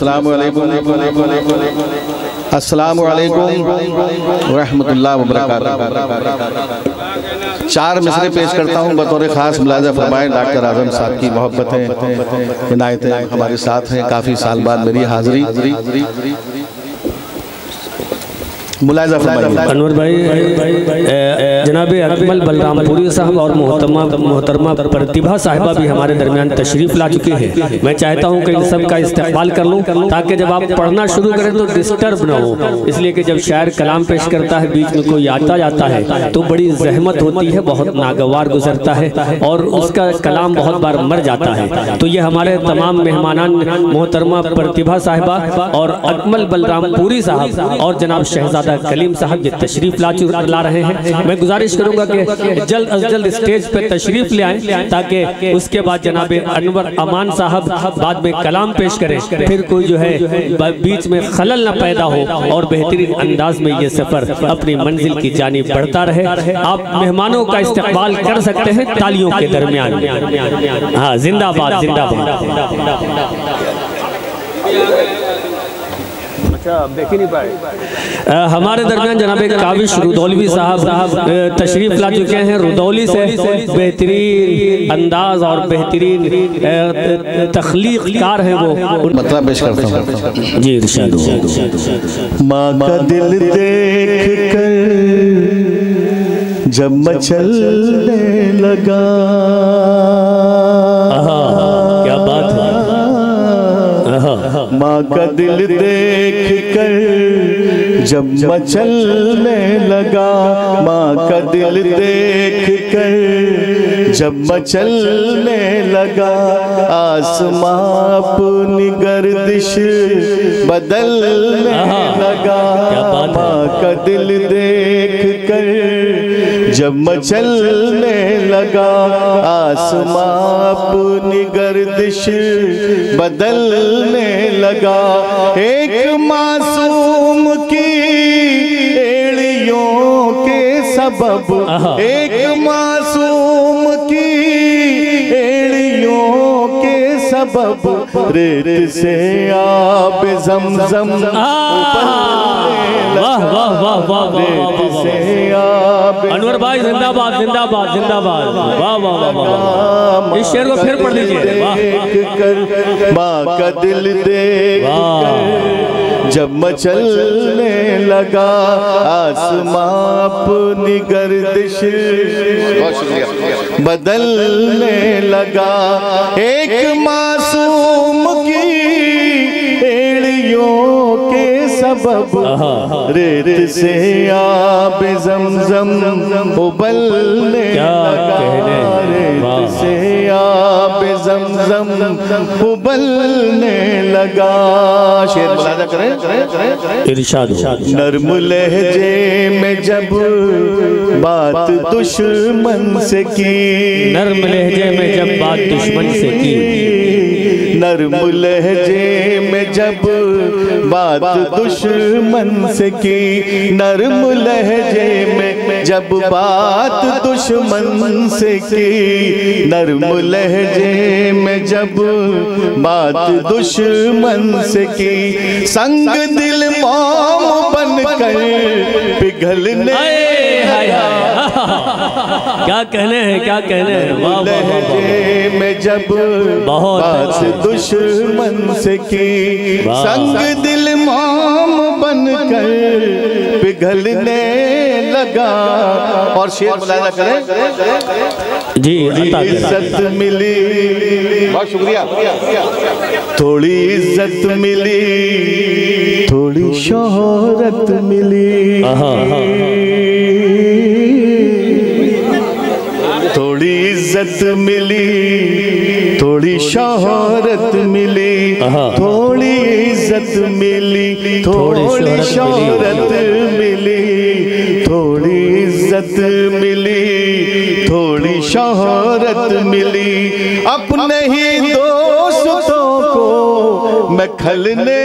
अस्सलामु अलैकुम रहमतुल्लाहि व बरकातहू। चार मिसरे पेश करता हूँ बतौर ख़ास मुलाज़ा फरमाए डॉक्टर आज़म साहब की मोहब्बतें इनायतें हमारे साथ हैं। काफ़ी साल बाद मेरी हाज़िरी मुलाज़ा फरमाइए। अनवर भाई जनाब अकमल बलरामपुरी साहब और मोहतरमा प्रतिभा साहिबा भी हमारे दरमियान तशरीफ़ ला चुके हैं। मैं चाहता हूं कि इन सब का इस्तेमाल कर लूं ताकि जब आप पढ़ना शुरू करें तो डिस्टर्ब ना हो, इसलिए कि जब शायर कलाम पेश करता है बीच में कोई आता जाता है तो बड़ी जहमत होती है, बहुत नागवार गुजरता है और उसका कलाम बहुत बार मर जाता है। तो ये हमारे तमाम मेहमानान मोहतरमा प्रतिभा साहिबा और अकमल बलरामपुरी साहब और जनाब शहजादा कलीम साहब ये तशरीफ ला रहे हैं। मैं गुजारिश करूंगा कि जल्द अज जल्द स्टेज पे तशरीफ ले आएं ताकि उसके बाद जनाब अनवर अमान साहब बाद में कलाम पेश करें, फिर कोई जो है बीच में खलल न पैदा हो और बेहतरीन अंदाज में ये सफर अपनी मंजिल की जानिब बढ़ता रहे। आप मेहमानों का इस्तेमाल कर सकते हैं तालियों के दरमियान। हाँ, जिंदाबाद जिंदाबाद। अच्छा, देख ही नहीं पाए। हमारे दरमियान जनाब काविश रुदौली साहब तशरीफ ला चुके हैं। रुदौली से बेहतरीन अंदाज और बेहतरीन तख्लीक़कार हैं वो। मतलब पेश करता हूँ जी इरशाद। माँ का दिल देख कर जब मचलने लगा, क्या बात है। माँ का दिल देख कर जब मचलने लगा, माँ का दिल देख कर जब मचलने लगा, आसमां अपनी गर्दिश बदलने लगा। माँ का दिल देख कर जब मचलने लगा, आसमां अपनी गर्दिश बदलने लगा। एक मासूम की एड़ियों के सबब, एक मासूम की एड़ियों के सबब रेत से आब ज़मज़म रेत से आब। अनवर भाई जिंदाबाद जिंदाबाद जिंदाबाद। वाह वाह वाह, इस शेर को फिर पढ़ लीजिए। माँ का दिल देख कर जब मचलने लगा, आसमां अपनी गर्दिश बदलने लगा। एक मासूम की एड़ियों के सबब रेत से आब ज़मज़म उबलने लगा। रेत से आब ज़मज़म उबलने लगा। शेर मुलाज़ा करें इरशाद। नर्म लहजे में जब बात दुश्मन से की, नर्म लहजे में जब बात दुश्मन से की, नर्म लहजे में जब बात दुश्मन से की, नर्म लहजे में जब बात दुश्मन से की, नर्म लहजे में जब बात दुश्मन से की, संग दिल मोम बनकर पिघलने क्या कहने हैं, क्या कहने हैं। लहजे में जब बात दुश्मन से की, संग दिल मोम बनकर पिघलने लगा। और शेर मुलाज़ा करें जी। इज्जत मिली, बहुत शुक्रिया। थोड़ी इज्जत मिली, थोड़ी शोहरत मिली, थोड़ी इज्जत मिली, थोड़ी शोहरत मिली, थोड़ी इज्जत मिली, थोड़ी शोहरत मिली, थोड़ी इज्जत मिली, थोड़ी शोहरत मिली। अपने ही दोस्तों को मैं खलने,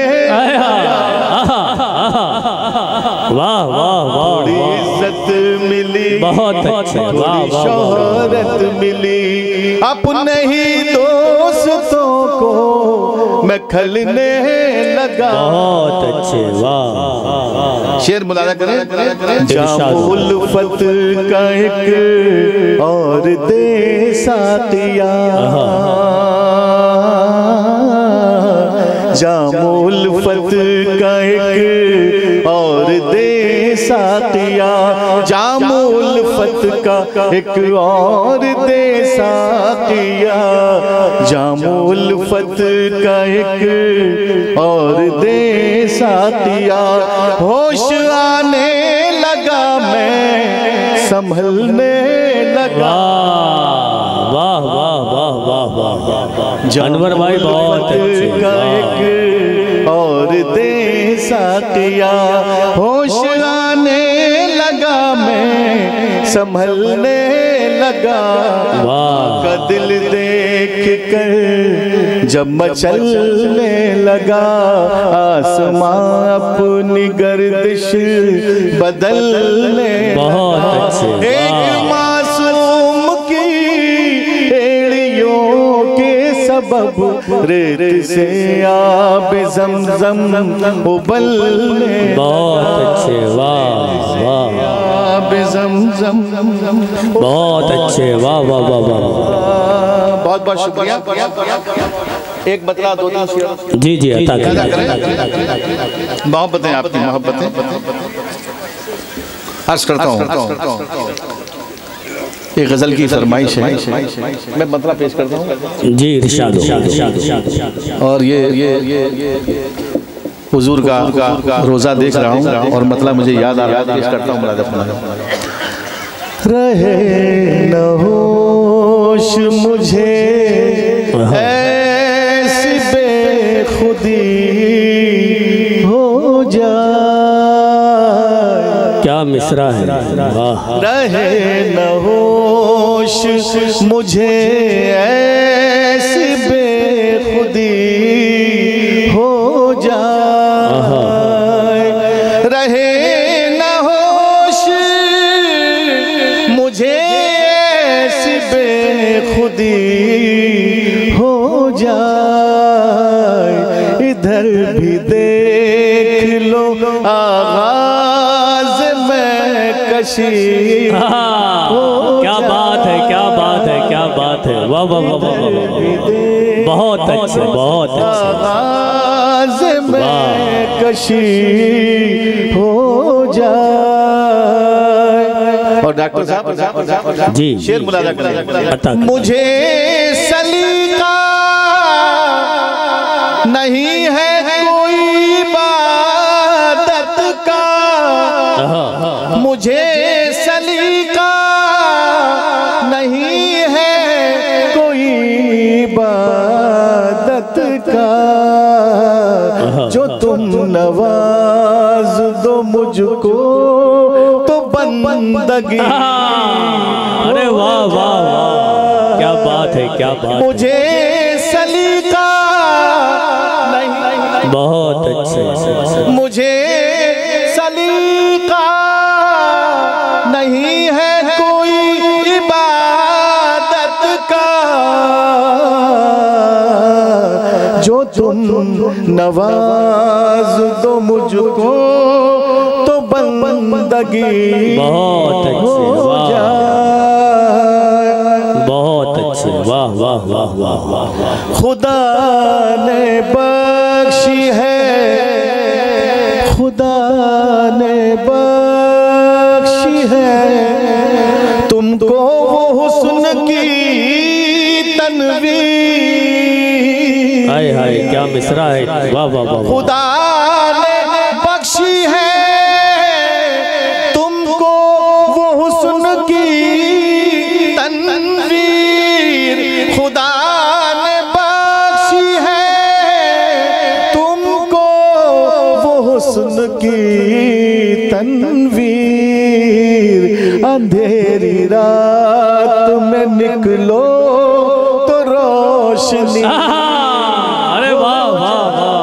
वाह वाह वाह, थोड़ी इज्जत मिली, बहुत अच्छा, थोड़ी शोहरत मिली। अपने ही दोस्तों को मैं खलने लगा। बहुत अच्छे, वाह। शेर मुलाजा करें। जामुल्फत का एक और दे साथिया, जामुल्फत का एक और दे साथिया, जामुल्फत का एक और दे साथिया, जामुल्फत का एक और दे साथिया। होश आने लगा मैं संभलने लगा। वाह वाह वाह वाह वाह वाह। अनवर भाई बहुत अच्छे। एक और दे साथिया, होश आने लगा मैं संभलने लगा। का दिल देख कर जब मचलने लगा, आसमां अपनी गर्दिश बदलने। बहुत अच्छे। एक मासूम की एड़ियों के सबब रेत से आब ज़मज़म उबलने। बहुत अच्छे, वाह वाह। आब ज़मज़म बहुत अच्छे, वाह वाह वाह वाह। बहुत बहुत शुक्रिया। एक बतला दो तीन शेर। जी जी, अता मोहब्बतें, आपकी मोहब्बतें अर्ज करता हूँ। एक गजल की फरमाइश है, मैं मतला पेश करता हूँ। जी, इरशाद। और ये हुजूर का रोज़ा देख रहा हूँ और मतला मुझे याद आ रहा है, पेश करता हूँ। रहे न होश मुझे ऐसी बेखुदी हो जाए। क्या मिसरा है, वाह। रहे न होश मुझे ऐसी बेखुदी हो जाए। रहे न होश मुझे ऐसी बेखुदी हो जाए। इधर भी देख लो आगाज में कशी। क्या बात है, क्या बात है, क्या बात है, वाह वाह वाह वाह। बहुत अच्छे, बहुत अच्छे। आगाज में कशी हो जाए। और डॉक्टर साहब जी, शेर मुलाजा करें। मुझे सलीका नहीं है कोई इबादत का, मुझे सलीका नहीं है कोई इबादत का। जो तुम नवाज दो मुझको तो बंदगी। अरे वाह वाह वाह, क्या बात है, क्या बात। मुझे सलीका नहीं, बहुत अच्छे। मुझे सलीका नहीं है कोई इबादत का। जो तुम नवाज दो मुझको तो बंदगी बहुत अच्छे, वाह। बहुत अच्छे, वाह वाह वाह वाह वाह। खुदा ने बख्शी है, खुदा ने बख्शी है तुमको वो हुस्न की तनवीर। हाय हाय, क्या मिसरा है, वाह वाह वाह। खुदा ने बख्शी है तुमको वो हुस्न की तनवीर। खुदा ने बख्शी है तुमको वो हुस्न की तनवीर। अंधेरी रात में निकलो तो रोशनी। अरे वाह वाह वाह।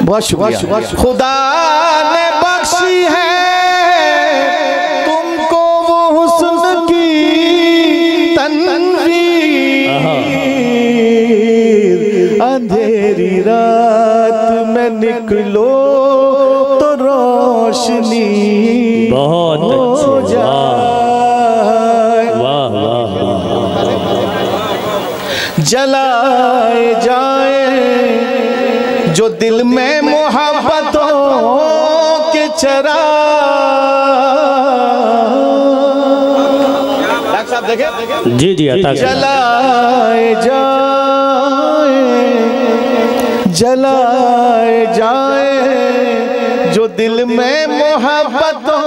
बहुत शुक्रिया। खुदा ने बख्शी है तुमको वो हुस्न की तनवीर। रोशनी बहुत हो अच्छे, जाए, वाह वाह वाह, जलाए जाए जो दिल में मोहब्बतों के चिराग, साहब देखे, जी जी अता जलाए जाए, जलाए जाए जो दिल में मोहब्बतों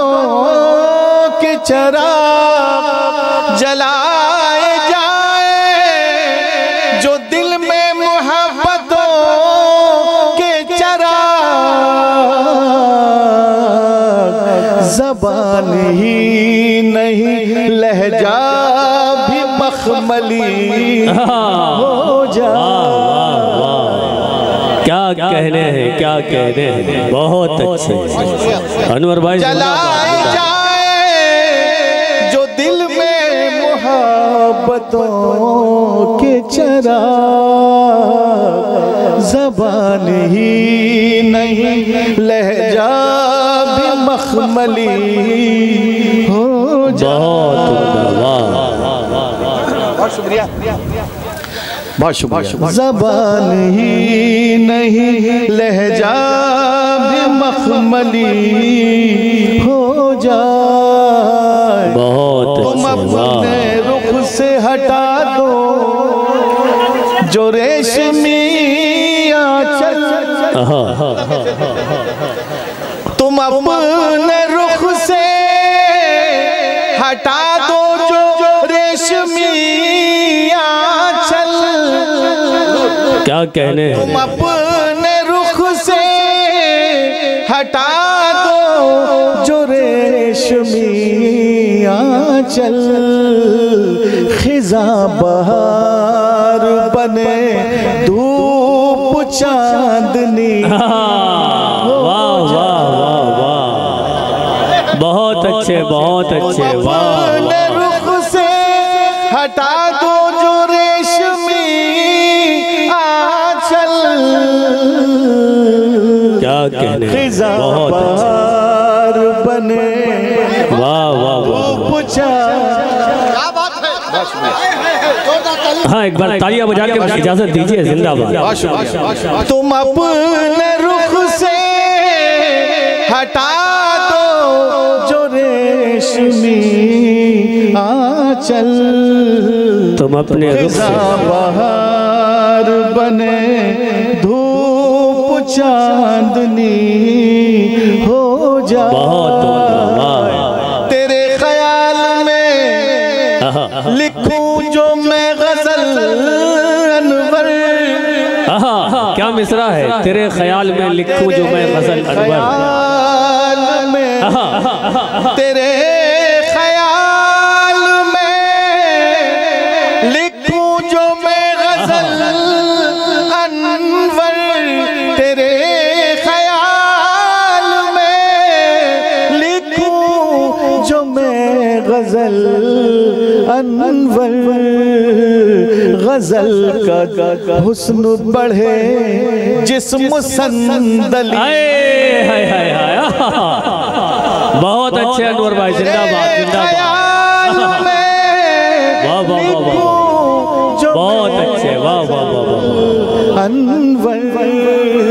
के चिराग, जलाए जाए जो दिल में मोहब्बतों के चिराग, ज़बान ही नहीं लहजा भी मखमली हो जाए। क्या कहने हैं, क्या कहने हैं, बहुत अच्छे अनवर भाई। जलाए जाए जो दिल में मोहब्बतों के चिराग, ज़बान ही नहीं लहजा भी मखमली हो जाए। बहुत शुक्रिया, बहुत शुक्रिया। ज़बान ही नहीं लहजा भी मखमली हो जाए, बहुत तुम अपने रुख से हटा दो जो रेशमी आंचल, तुम अपने रुख से हटा दो जो रेशमी आंचल, क्या कहने हैं, तुम अपने रुख से हटा दो जो रेशमी आंचल, खिज़ां बहार बने धूप चांदनी, वाह वाह वाह वाह, बहुत अच्छे, बहुत अच्छे, वाह। अपने रुख से हटा दो जो रेशमी आंचल, क्या कहने, खिज़ां बहुत अच्छे, बहार बने वाह वाह वाह। हाँ एक बार तालियां बजा के इजाजत दीजिए, जिंदाबाद। तुम अपने रुख से हटा दो जो रेशमी आंचल, तुम अपने रुख से खिज़ां बहार बने धूप चांदनी हो जाए, बहुत तेरे ख्याल में लिखूं जो मैं गजल अनवर, क्या मिसरा है, तेरे ख्याल में लिखूं जो मैं गजल अनवर, ख्याल में, तेरे ख्याल में लिखूं जो मैं गजल अनवर, तेरे ख्याल में लिखूं जो मैं गजल अनवर, गजल का हुस्न बढ़े जिस्म संदली, बहुत अच्छे अनवर भाई, जिंदाबाद जिंदाबाद, वाह वाह वाह वाह, बहुत अच्छे, वाह वाह वाह वाह, अनवर,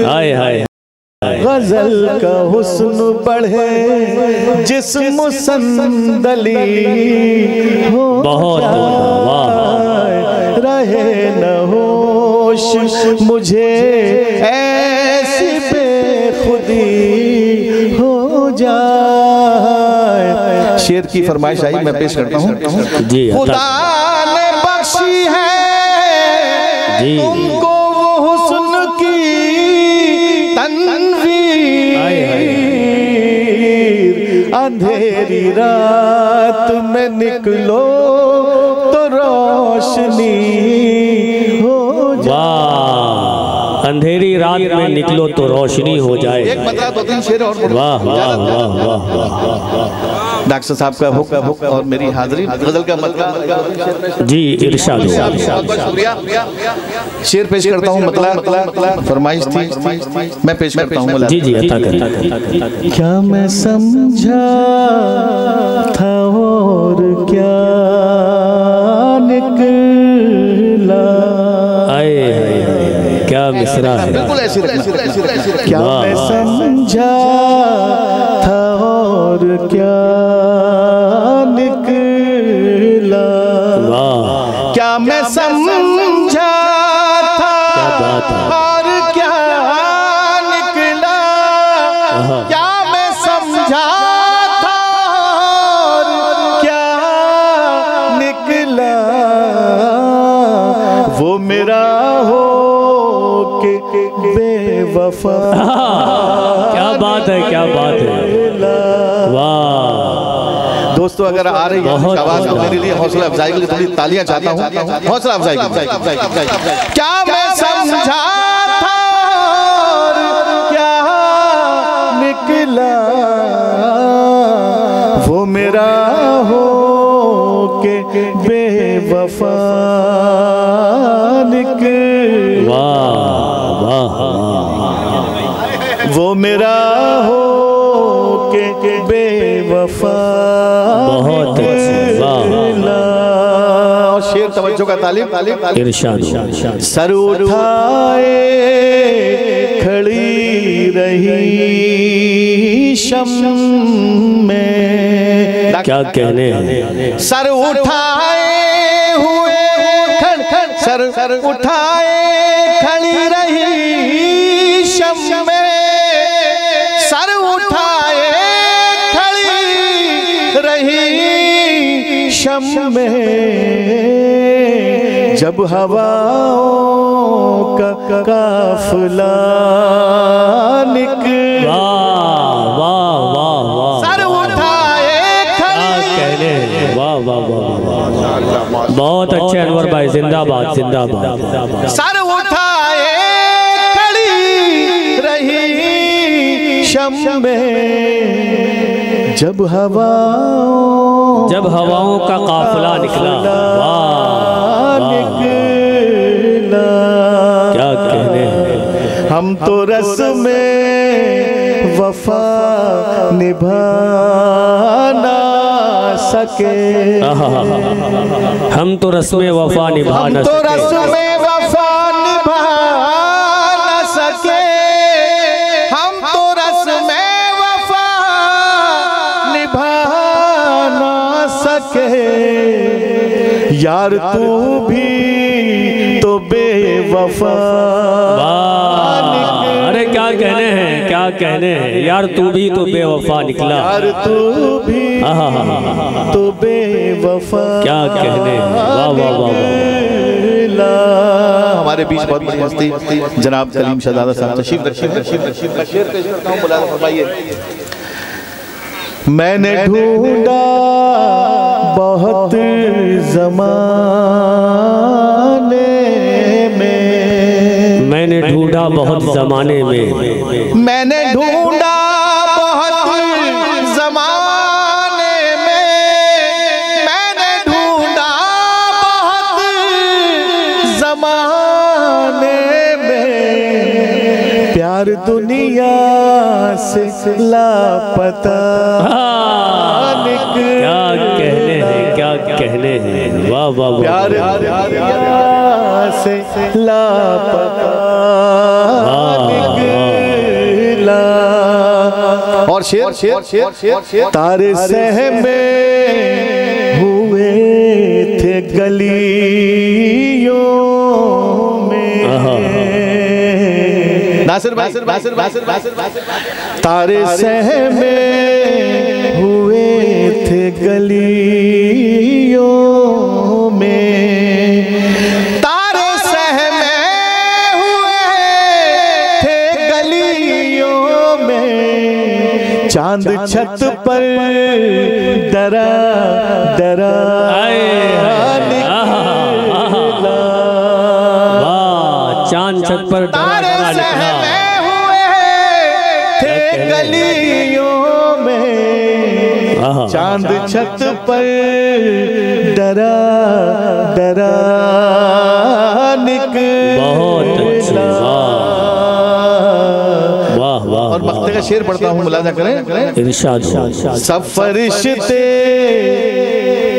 हाय हाय, गजल का हुस्न बढ़े जिस्म संदली हो बहुत वाह, रहे न होश मुझे ऐसी बेखुदी हो जाए। शेर की फरमाइश आई, मैं पेश करता हूँ जी। खुदा ने बख्शी है जी तुमको वो हुस्न की तनवीर, अंधेरी रात में निकलो तो रोशनी हो जाए। अंधेरी रात में निकलो तो रोशनी हो जाए। एक मतलब 2-3 शेर और। वाह वाह वाह वाह वाह। डॉक्टर साहब का हुक्म और मेरी हाजिरी, गजल का मतलब जी इरशाद। शुक्रिया। शेर पेश करता हूँ, मतलब फरमाइश थी, मैं पेश करता हूँ। जी जी अता कर। क्या मैं समझा था और क्या निकला, क्या मिसरा है। बिल्कुल ऐसी क्या मैं समझा था और क्या निकला, क्या मैं समझा था और क्या निकला, क्या मैं समझा था और क्या निकला, वो मेरा हो के बेवफा। क्या बात है, क्या बात है, वाह। दोस्तों अगर आ रही है आवाज तो मेरे लिए हौसला अफजाई के लिए थोड़ी तालियां चाहता हूँ, हौसला अफजाई। क्या मैं समझा था और क्या निकला, वो मेरा हो के बेवफा निकला, वो मेरा हो के बेवफा। बहुत और शेर तवज्जो का तालीम इरशाद। सर उठाए खड़ी रही शम में, क्या कहने हैं। सर उठाए हुए सर उठाए खड़ी रही शम में, सर उठाए खड़ी रही शम में, जब हवाओं का काफिला निकला। वाह वाह वाह। सर उठाए खड़ी, कहने वाह वाह वाह। बहुत अच्छे अनवर भाई, जिंदाबाद जिंदाबाद। सर उठाए खड़ी रही शम में, जब हवाओं का काफिला निकला। निकला, क्या कहने। हम तो रस में वफा निभा ना सके, हम तो रस में वफा निभा न सके, तो रस में वफा निभा ना सके, हम तो रस में वफा निभा ना सके, यार तू भी तो बेवफा। अरे क्या कहने हैं, क्या कहने हैं यार, तू भी तो बेवफा निकला, यार तू भी तो बेवफा। क्या कहने हैं, वाह वाह वाह। हमारे बीच बहुत बड़ी हस्ती जनाब कलीम शहजादा साहब तशरीफ रखिए। शेर पेश करता हूं, मुलाज़ा फरमाइए। मैंने ढूंढा बहुत ज़माने में, मैंने ढूंढा बहुत ज़माने में, मैंने ढूंढा बहुत ज़माने में, मैंने ढूंढा बहुत ज़माने में, प्यार दुनिया से लापता। क्या कहने हैं, क्या कहने हैं, वाह वाह वाह। प्यार से लापता निकला। और शेर तारे सहमे हुए थे गलियों में, नासिर भाई तारे सहमे हुए थे गलियों में, तारे सहमे हुए थे गलियों में, चांद छत पर डरा डरा निकला। चांद छत पर डरा चांद छत पर डरा डरा बहुत अच्छे, वाह वाह। और मक्ते का शेर पढ़ता हूँ, मुलाजा करें। इरशाद हो। सब फरिश्ते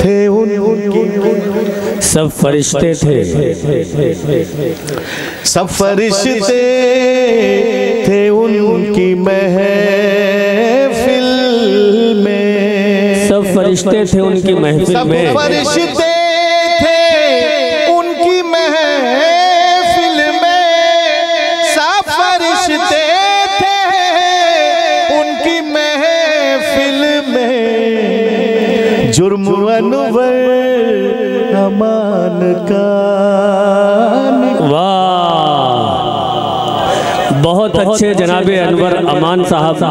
थे उनकी, सब फरिश्ते थे, सब फरिश्ते थे उनकी महफिल में, सब फरिश्ते थे उनकी महफिल सब में, फरिश्ते थे उनकी महफिल में, सब फरिश्ते थे उनकी महफिल में, जुर्म अनवर अमान का। वाह, बहुत अच्छे जनाबे अनवर अमान साहब।